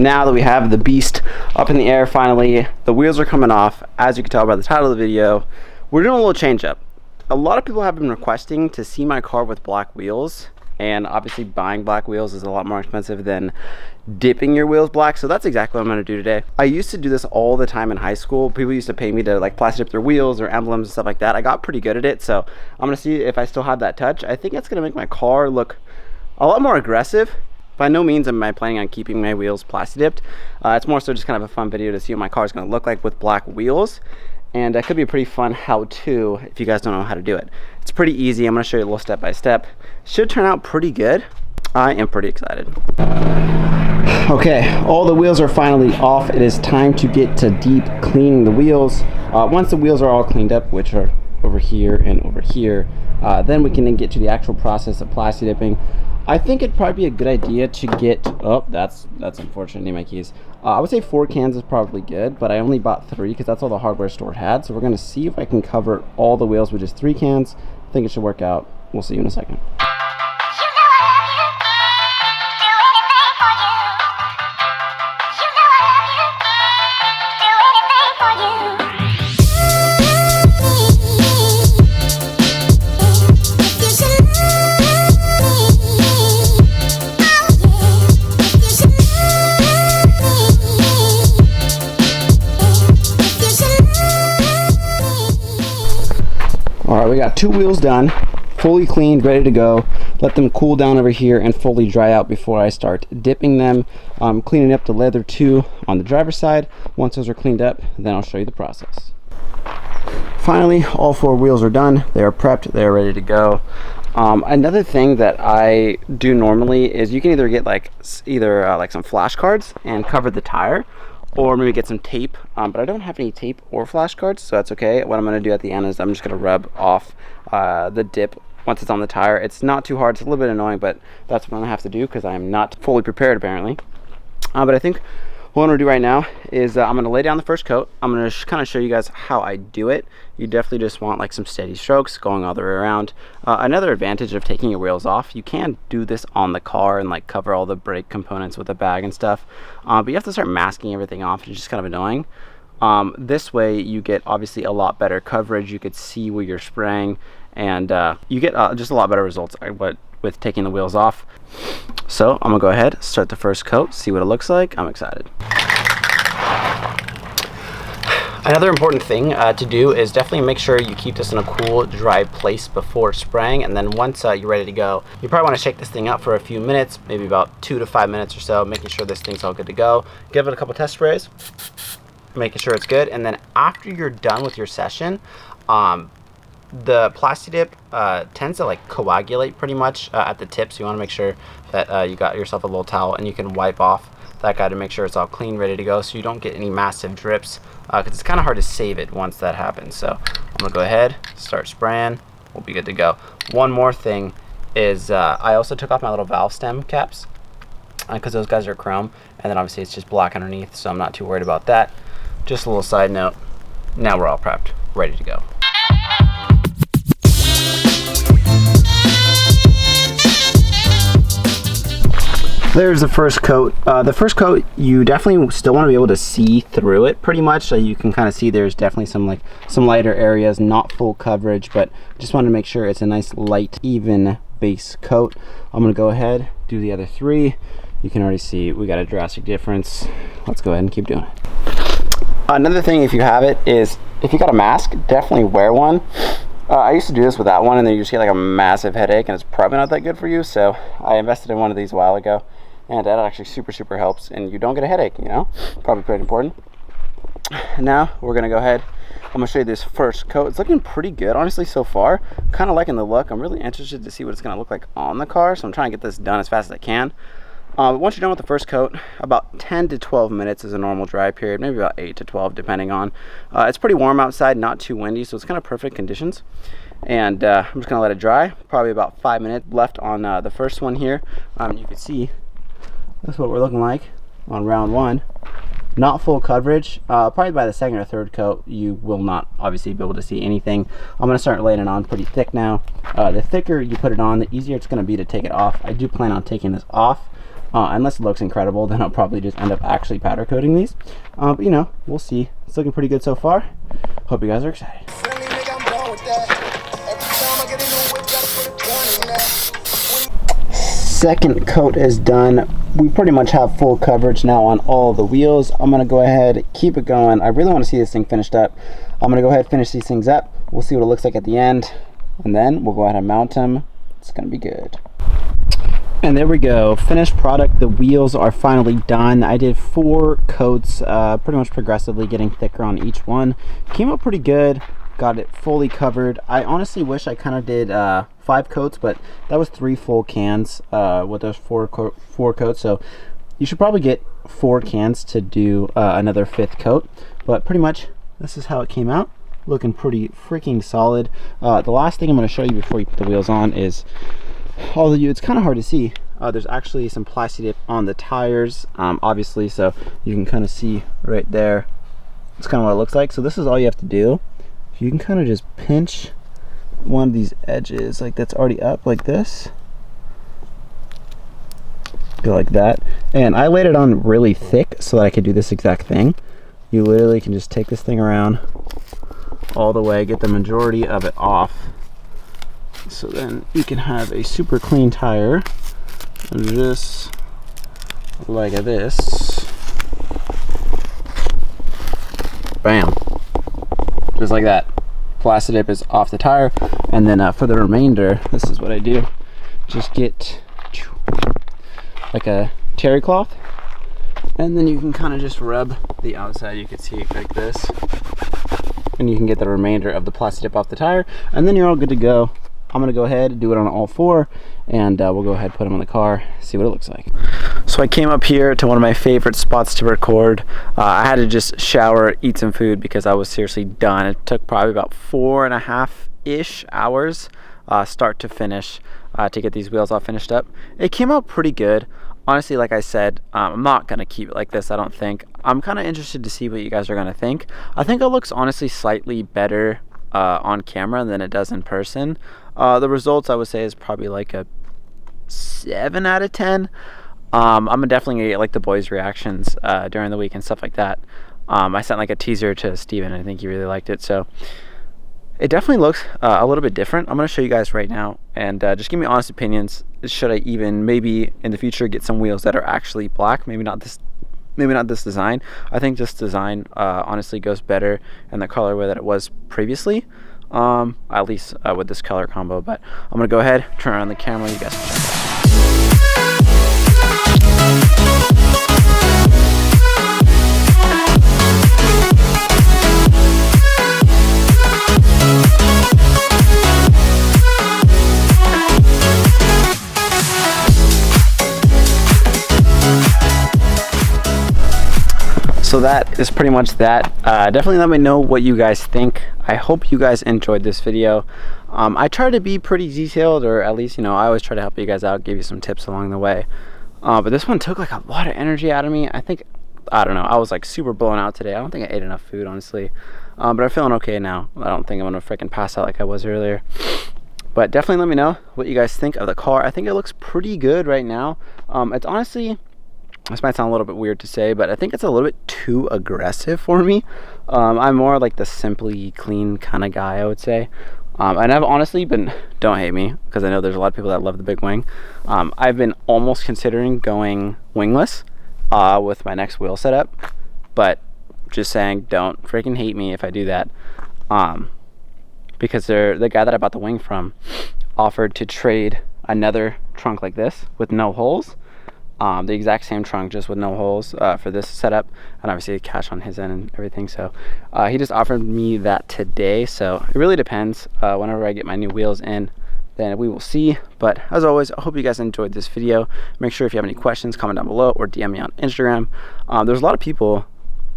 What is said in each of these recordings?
Now that we have the beast up in the air, finally, the wheels are coming off. As you can tell by the title of the video, we're doing a little change up. A lot of people have been requesting to see my car with black wheels, and obviously buying black wheels is a lot more expensive than dipping your wheels black, so that's exactly what I'm going to do today. I used to do this all the time in high school. People used to pay me to like plastic dip their wheels or emblems and stuff like that. I got pretty good at it, so I'm going to see if I still have that touch. I think it's going to make my car look a lot more aggressive. By no means am I planning on keeping my wheels plastic dipped. It's more so just kind of a fun video to see what my car is going to look like with black wheels. And it could be a pretty fun how-to if you guys don't know how to do it. It's pretty easy. I'm going to show you a little step by step. Should turn out pretty good. I am pretty excited. Okay, all the wheels are finally off. It is time to get to deep cleaning the wheels. Once the wheels are all cleaned up, which are over here and over here, then we can then get to the actual process of plastic dipping. I think it'd probably be a good idea to get, oh, that's unfortunate, need my keys. I would say 4 cans is probably good, but I only bought 3 because that's all the hardware store had. So we're gonna see if I can cover all the wheels with just 3 cans. I think it should work out. We'll see you in a second. Alright, we got 2 wheels done, fully cleaned, ready to go. Let them cool down over here and fully dry out before I start dipping them. Cleaning up the leather too on the driver's side. Once those are cleaned up, then I'll show you the process. Finally, all 4 wheels are done. They are prepped, they're ready to go. Another thing that I do normally is you can either get like like some flashcards and cover the tire, or maybe get some tape, but I don't have any tape or flashcards, so that's okay. What I'm going to do at the end is I'm just going to rub off the dip once it's on the tire. It's not too hard, it's a little bit annoying, but that's what I'm going to have to do because I'm not fully prepared apparently. But I think what I'm going to do right now is I'm going to lay down the first coat. I'm going to kind of show you guys how I do it. You definitely just want like some steady strokes going all the way around. Another advantage of taking your wheels off, you can do this on the car and like cover all the brake components with a bag and stuff, but you have to start masking everything off. It's just kind of annoying. This way you get obviously a lot better coverage. You could see where you're spraying, and you get just a lot better results with taking the wheels off. So I'm gonna go ahead, start the first coat, see what it looks like. I'm excited. Another important thing to do is definitely make sure you keep this in a cool, dry place before spraying, and then once you're ready to go, you probably want to shake this thing up for a few minutes, maybe about 2 to 5 minutes or so, making sure this thing's all good to go. Give it a couple test sprays, making sure it's good, and then after you're done with your session, the plastic dip tends to like coagulate pretty much at the tip, so you want to make sure that you got yourself a little towel and you can wipe off that guy to make sure it's all clean, ready to go, so you don't get any massive drips, because it's kind of hard to save it once that happens. So I'm gonna go ahead, start spraying, we'll be good to go. One more thing is I also took off my little valve stem caps because those guys are chrome, and then obviously it's just black underneath, so I'm not too worried about that. Just a little side note, now we're all prepped, ready to go. There's the first coat. The first coat, you definitely still want to be able to see through it pretty much, so you can kind of see there's definitely some lighter areas, not full coverage, but just want to make sure it's a nice light, even base coat. I'm going to go ahead, do the other 3. You can already see we got a drastic difference. Let's go ahead and keep doing it. Another thing, if you have it, is if you got a mask, definitely wear one. I used to do this without one, and then you just get like a massive headache, and it's probably not that good for you, so I invested in one of these a while ago, and that actually super helps, and you don't get a headache, you know? Probably pretty important. Now we're gonna go ahead, I'm gonna show you this first coat. It's looking pretty good, honestly, so far. Kind of liking the look. I'm really interested to see what it's gonna look like on the car, so I'm trying to get this done as fast as I can. Once you're done with the first coat, about 10 to 12 minutes is a normal dry period, maybe about 8 to 12 depending on. It's pretty warm outside, not too windy, so it's kind of perfect conditions. And I'm just gonna let it dry. Probably about 5 minutes left on the first one here. You can see that's what we're looking like on round 1. Not full coverage. Probably by the second or third coat you will not obviously be able to see anything. I'm going to start laying it on pretty thick now. The thicker you put it on, the easier it's going to be to take it off. I do plan on taking this off Unless it looks incredible, then I'll probably just end up actually powder coating these. But you know, we'll see. It's looking pretty good so far. Hope you guys are excited. Second coat is done. We pretty much have full coverage now on all of the wheels. I'm gonna go ahead, keep it going. I really want to see this thing finished up. I'm gonna go ahead and finish these things up. We'll see what it looks like at the end, and then we'll go ahead and mount them. It's gonna be good. And there we go, finished product. The wheels are finally done. I did 4 coats, pretty much progressively getting thicker on each one. Came out pretty good, got it fully covered. I honestly wish I kind of did 5 coats, but that was 3 full cans with those 4 coats. So you should probably get 4 cans to do another 5th coat. But pretty much this is how it came out. Looking pretty freaking solid. The last thing I'm going to show you before you put the wheels on is, although it's kind of hard to see, there's actually some plasti dip on the tires, obviously, so you can kind of see right there. It's kind of what it looks like. So this is all you have to do. You can kind of just pinch one of these edges, like that's already up, like this. Go like that. And I laid it on really thick so that I could do this exact thing. You literally can just take this thing around all the way, get the majority of it off. So then you can have a super clean tire, just like this. Bam. Just like that. Plasti dip is off the tire. And then for the remainder, this is what I do. Just get like a terry cloth, and then you can kind of just rub the outside. You can see it like this. And you can get the remainder of the plasti dip off the tire, and then you're all good to go. I'm gonna go ahead and do it on all 4, and we'll go ahead and put them in the car, see what it looks like. So I came up here to one of my favorite spots to record. I had to just shower, eat some food because I was seriously done. It took probably about 4.5-ish hours, start to finish, to get these wheels all finished up. It came out pretty good. Honestly, like I said, I'm not gonna keep it like this, I don't think. I'm kind of interested to see what you guys are gonna think. I think it looks honestly slightly better on camera than it does in person. The results I would say is probably like a 7 out of 10. I'm definitely gonna get like the boys' reactions during the week and stuff like that. I sent like a teaser to Steven, and I think he really liked it. So it definitely looks a little bit different. I'm gonna show you guys right now, and just give me honest opinions. Should I even maybe in the future get some wheels that are actually black? Maybe not this design. I think this design honestly goes better in the colorway that it was previously, at least with this color combo. But I'm gonna go ahead, turn around the camera, you guys can check it out. So that is pretty much that. Definitely let me know what you guys think. I hope you guys enjoyed this video. I try to be pretty detailed, or at least, you know, I always try to help you guys out, give you some tips along the way. But this one took like a lot of energy out of me. I don't know, I was like super blown out today. I don't think I ate enough food, honestly. But I'm feeling okay now. I don't think I'm gonna freaking pass out like I was earlier. But definitely let me know what you guys think of the car. I think it looks pretty good right now. It's honestly, this might sound a little bit weird to say, but I think it's a little bit too aggressive for me. I'm more like the simply clean kind of guy, I would say. And I've honestly been, don't hate me, because I know there's a lot of people that love the big wing. I've been almost considering going wingless with my next wheel setup, but just saying, don't freaking hate me if I do that. Because the guy that I bought the wing from offered to trade another trunk like this with no holes. The exact same trunk, just with no holes, for this setup, and obviously cash on his end and everything. So he just offered me that today. So it really depends. Whenever I get my new wheels in, then we will see. But as always, I hope you guys enjoyed this video. Make sure if you have any questions, comment down below or DM me on Instagram. There's a lot of people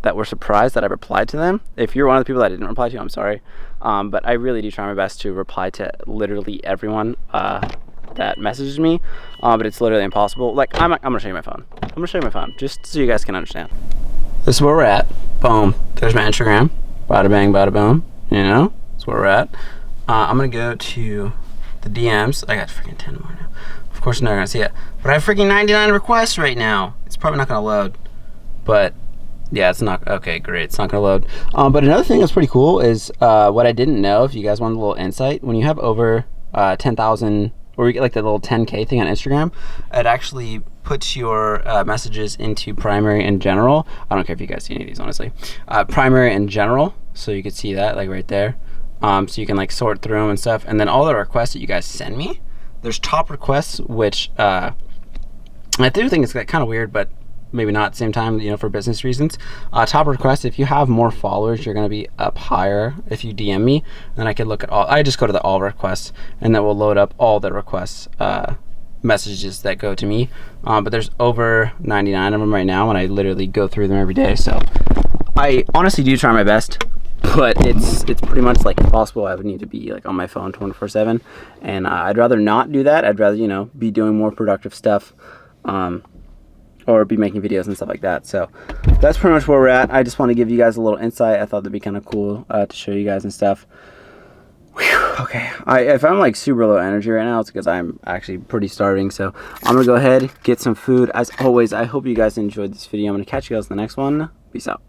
that were surprised that I replied to them. If you're one of the people that I didn't reply to, I'm sorry. But I really do try my best to reply to literally everyone that messaged me, but it's literally impossible. Like, I'm gonna show you my phone. I'm gonna show you my phone just so you guys can understand. This is where we're at. Boom. There's my Instagram. Bada bang, bada boom. You know, that's where we're at. I'm gonna go to the DMs. I got freaking 10 more now. Of course, you're not gonna see it. But I have freaking 99 requests right now. It's probably not gonna load. But yeah, it's not. Okay, great. It's not gonna load. But another thing that's pretty cool is what I didn't know. If you guys want a little insight, when you have over 10,000, or you get like the little 10K thing on Instagram, it actually puts your messages into primary and general. I don't care if you guys see any of these, honestly. Primary and general, so you can see that like right there. So you can like sort through them and stuff. And then all the requests that you guys send me, there's top requests, which I do think it's kind of weird, but maybe not at the same time, you know, for business reasons. Top requests, if you have more followers, you're going to be up higher. If you DM me, then I can look at all. I just go to the all requests, and that will load up all the requests messages that go to me. But there's over 99 of them right now, and I literally go through them every day. So I honestly do try my best, but it's pretty much like impossible. I would need to be like on my phone 24/7, and I'd rather not do that. I'd rather, you know, be doing more productive stuff. Or be making videos and stuff like that. So that's pretty much where we're at. I just want to give you guys a little insight. I thought that'd be kind of cool to show you guys and stuff. Whew, okay, if I'm like super low energy right now, it's because I'm actually pretty starving. So I'm gonna go ahead, get some food. As always, I hope you guys enjoyed this video. I'm gonna catch you guys in the next one. Peace out.